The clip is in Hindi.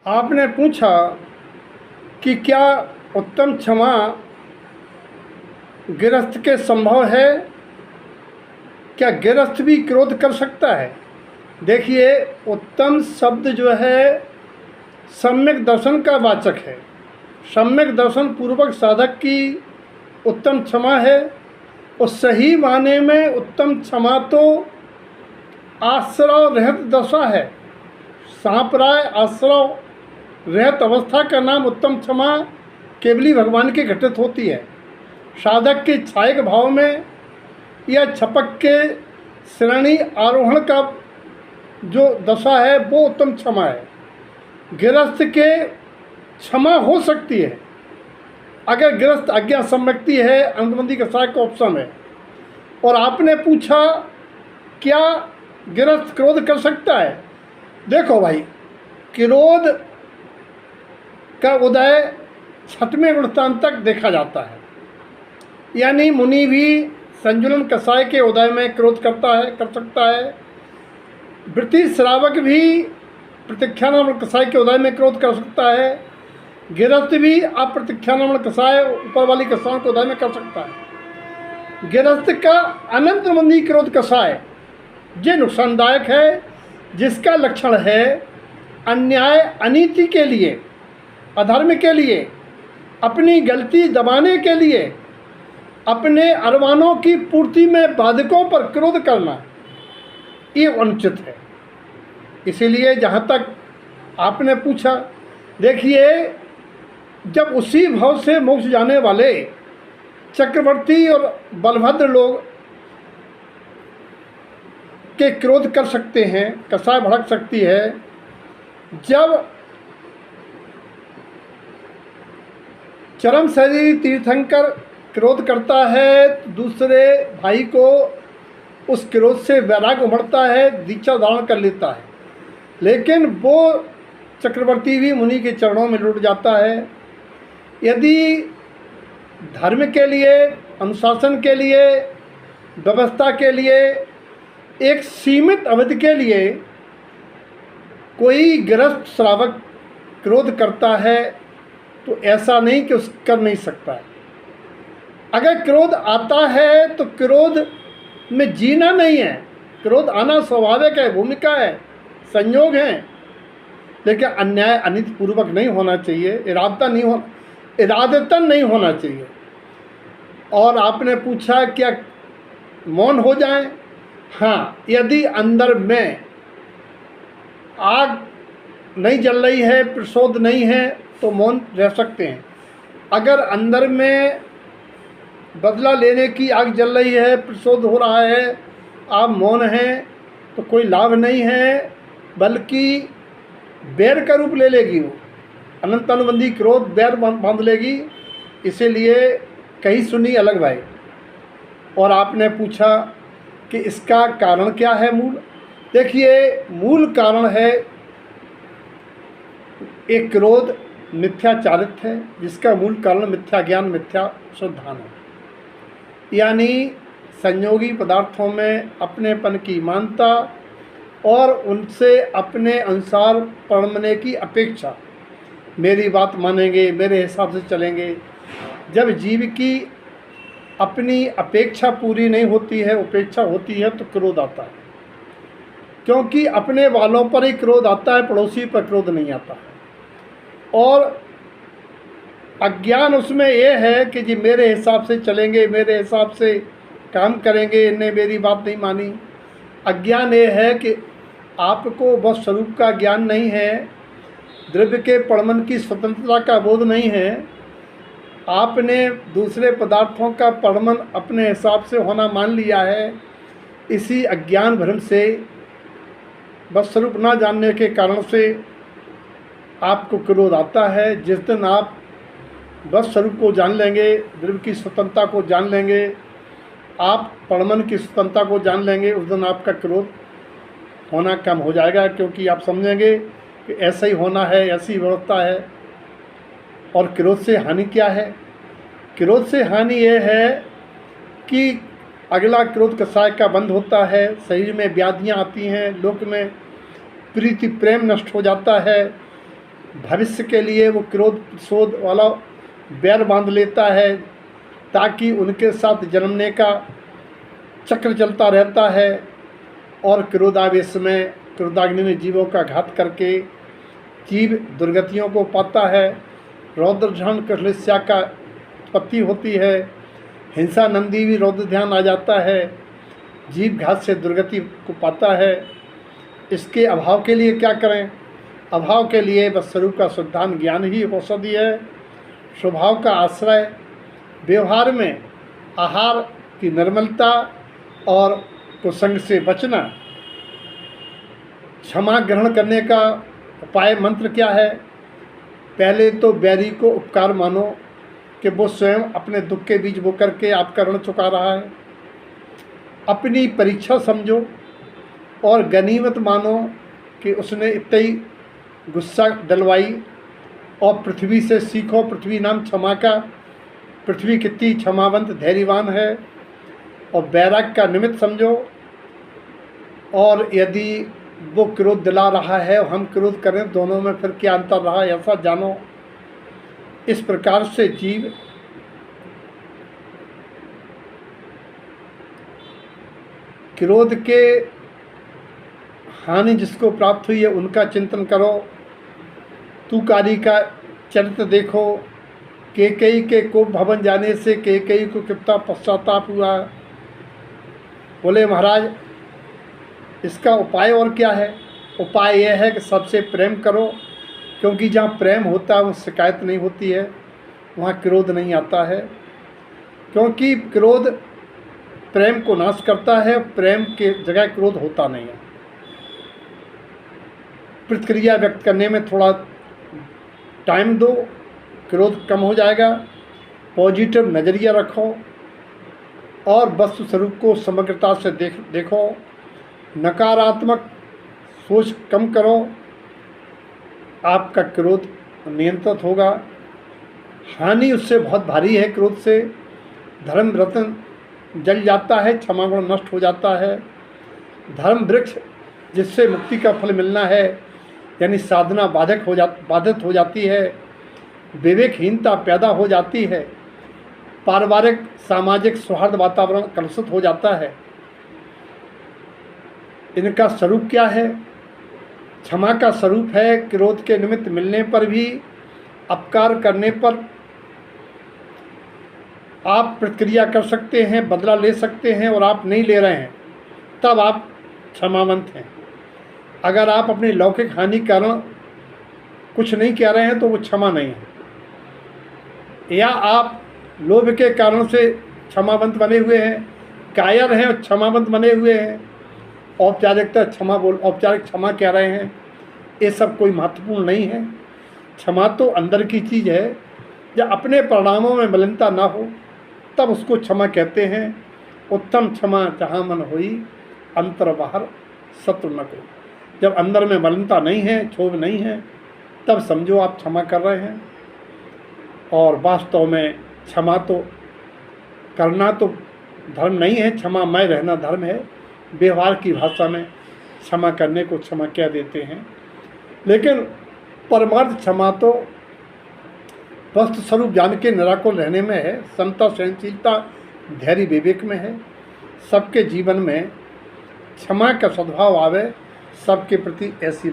आपने पूछा कि क्या उत्तम क्षमा गृहस्थ के संभव है? क्या गृहस्थ भी क्रोध कर सकता है? देखिए, उत्तम शब्द जो है सम्यक दर्शन का वाचक है। सम्यक दर्शन पूर्वक साधक की उत्तम क्षमा है। और सही माने में उत्तम क्षमा तो आश्रव रहित दशा है। सांप्राय आश्रव रहित अवस्था का नाम उत्तम क्षमा केवली भगवान की घटित होती है। साधक के छायक भाव में या छपक के श्रेणी आरोहण का जो दशा है वो उत्तम क्षमा है। गृहस्थ के क्षमा हो सकती है अगर गृहस्थ आज्ञा सम्यक्ति है, अंगबंदी कसाय का ऑप्शन है। और आपने पूछा क्या गृहस्थ क्रोध कर सकता है? देखो भाई, क्रोध का उदय छठवें वृत्तांत तक देखा जाता है। यानी मुनि भी संजुलन कसाय के उदय में क्रोध कर सकता है। वृत्ति श्रावक भी प्रतीक्षानमन कसाय के उदय में क्रोध कर सकता है। गृहस्थ भी अप्रतीक्षानमन कसाय ऊपर वाली कसायों के उदय में कर सकता है। गृहस्थ का अनंत मंदी क्रोध कसाय ये नुकसानदायक है, जिसका लक्षण है अन्याय अनीति के लिए, अधर्म के लिए, अपनी गलती दबाने के लिए, अपने अरमानों की पूर्ति में बाधकों पर क्रोध करना, ये अनुचित है। इसीलिए जहाँ तक आपने पूछा, देखिए, जब उसी भाव से मोक्ष जाने वाले चक्रवर्ती और बलभद्र लोग के क्रोध कर सकते हैं, कसाय भड़क सकती है। जब चरम शरीर तीर्थंकर क्रोध करता है तो दूसरे भाई को उस क्रोध से वैराग्य उमड़ता है, दीक्षा धारण कर लेता है। लेकिन वो चक्रवर्ती भी मुनि के चरणों में लुट जाता है। यदि धर्म के लिए, अनुशासन के लिए, व्यवस्था के लिए, एक सीमित अवधि के लिए कोई गृहस्थ श्रावक क्रोध करता है तो ऐसा नहीं कि उस कर नहीं सकता है। अगर क्रोध आता है तो क्रोध में जीना नहीं है, क्रोध आना स्वाभाविक है, भूमिका है, संयोग है। लेकिन अन्याय अनितपूर्वक नहीं होना चाहिए, इरादतन नहीं होना चाहिए। और आपने पूछा क्या मौन हो जाए? हाँ, यदि अंदर में आग नहीं जल रही है, प्रशोध नहीं है, तो मौन रह सकते हैं। अगर अंदर में बदला लेने की आग जल रही है, प्रशोध हो रहा है, आप मौन हैं, तो कोई लाभ नहीं है, बल्कि बैर का रूप ले लेगी। वो अनंत अनुबंधी क्रोध बैर बांध लेगी। इसीलिए कहीं सुनी अलग भाई। और आपने पूछा कि इसका कारण क्या है मूल? देखिए, मूल कारण है एक क्रोध मिथ्याचारित है, जिसका मूल कारण मिथ्या ज्ञान, मिथ्या श्रद्धान है। यानी संयोगी पदार्थों में अपनेपन की मानता और उनसे अपने अनुसार पढ़ने की अपेक्षा। मेरी बात मानेंगे, मेरे हिसाब से चलेंगे। जब जीव की अपनी अपेक्षा पूरी नहीं होती है, उपेक्षा होती है, तो क्रोध आता है। क्योंकि अपने वालों पर ही क्रोध आता है, पड़ोसी पर क्रोध नहीं आता है। और अज्ञान उसमें यह है कि जी मेरे हिसाब से चलेंगे, मेरे हिसाब से काम करेंगे, इनने मेरी बात नहीं मानी। अज्ञान ये है कि आपको बस स्वरूप का ज्ञान नहीं है, द्रव्य के परमन की स्वतंत्रता का बोध नहीं है। आपने दूसरे पदार्थों का परमन अपने हिसाब से होना मान लिया है। इसी अज्ञान भ्रम से, बस स्वरूप ना जानने के कारण से आपको क्रोध आता है। जिस दिन आप बस स्वरूप को जान लेंगे, द्रव्य की स्वतंत्रता को जान लेंगे, आप परमन की स्वतंत्रता को जान लेंगे, उस दिन आपका क्रोध होना कम हो जाएगा। क्योंकि आप समझेंगे कि ऐसा ही होना है, ऐसी व्यवस्था है। और क्रोध से हानि क्या है? क्रोध से हानि यह है कि अगला क्रोध कसाय का बंद होता है, शरीर में व्याधियाँ आती हैं, लोक में प्रीति प्रेम नष्ट हो जाता है, भविष्य के लिए वो क्रोध प्रतिशोध वाला बैर बांध लेता है, ताकि उनके साथ जन्मने का चक्र चलता रहता है और क्रोधावेश में, क्रोधाग्नि में जीवों का घात करके जीव दुर्गतियों को पाता है। रौद्र ध्यान कठलेस्या का उत्पत्ति होती है। हिंसा नंदी भी रौद्र ध्यान आ जाता है, जीव घात से दुर्गति को पाता है। इसके अभाव के लिए क्या करें? अभाव के लिए बस स्वरूप का शुद्धांत ज्ञान ही औषधि है। स्वभाव का आश्रय, व्यवहार में आहार की निर्मलता और कुसंग से बचना। क्षमा ग्रहण करने का उपाय मंत्र क्या है? पहले तो बैरी को उपकार मानो कि वो स्वयं अपने दुख के बीच बो करके आपका ऋण चुका रहा है। अपनी परीक्षा समझो और गनीमत मानो कि उसने इतना ही गुस्सा डलवाई। और पृथ्वी से सीखो, पृथ्वी नाम क्षमा का, पृथ्वी कितनी क्षमावंत धैर्यवान है। और बैराग का निमित्त समझो। और यदि वो क्रोध दिला रहा है और हम क्रोध करें, दोनों में फिर क्या अंतर रहा, ऐसा जानो। इस प्रकार से जीव क्रोध के हानि जिसको प्राप्त हुई है उनका चिंतन करो। तुकारी का चरित्र देखो। कैकेयी के कोप भवन जाने से कैकेयी को कितना पश्चाताप हुआ। बोले महाराज इसका उपाय और क्या है? उपाय यह है कि सबसे प्रेम करो, क्योंकि जहाँ प्रेम होता है वहाँ शिकायत नहीं होती है, वहाँ क्रोध नहीं आता है। क्योंकि क्रोध प्रेम को नाश करता है, प्रेम के जगह क्रोध होता नहीं है। प्रतिक्रिया व्यक्त करने में थोड़ा टाइम दो, क्रोध कम हो जाएगा। पॉजिटिव नज़रिया रखो और वस्तु स्वरूप को समग्रता से देखो। नकारात्मक सोच कम करो, आपका क्रोध नियंत्रित होगा। हानि उससे बहुत भारी है, क्रोध से धर्म रत्न जल जाता है, क्षमा गुण नष्ट हो जाता है। धर्म वृक्ष जिससे मुक्ति का फल मिलना है, यानी साधना बाधित हो जाती है। विवेकहीनता पैदा हो जाती है। पारिवारिक सामाजिक सौहार्द वातावरण कलुषित हो जाता है। इनका स्वरूप क्या है? क्षमा का स्वरूप है क्रोध के निमित्त मिलने पर भी, अपकार करने पर आप प्रतिक्रिया कर सकते हैं, बदला ले सकते हैं, और आप नहीं ले रहे हैं तब आप क्षमावंत हैं। अगर आप अपनी लौकिक हानि कारण कुछ नहीं कह रहे हैं तो वो क्षमा नहीं है। या आप लोभ के कारण से क्षमावंत बने हुए हैं, कायर हैं और क्षमावंत बने हुए हैं, औपचारिक क्षमा कह रहे हैं, ये सब कोई महत्वपूर्ण नहीं है। क्षमा तो अंदर की चीज़ है। जब अपने परिणामों में मलिनता ना हो तब उसको क्षमा कहते हैं। उत्तम क्षमा जहाँ मन होई, अंतर बाहर शत्रु न कोई। जब अंदर में मलिनता नहीं है, क्षोभ नहीं है, तब समझो आप क्षमा कर रहे हैं। और वास्तव में क्षमा तो करना तो धर्म नहीं है, क्षमामय रहना धर्म है। व्यवहार की भाषा में क्षमा करने को क्षमा कह देते हैं, लेकिन परमार्थ क्षमा तो वस्तु स्वरूप जान के निराकुल रहने में है। समता, सहनशीलता, धैर्य, विवेक में है। सबके जीवन में क्षमा का सद्भाव आवे, सबके प्रति ऐसी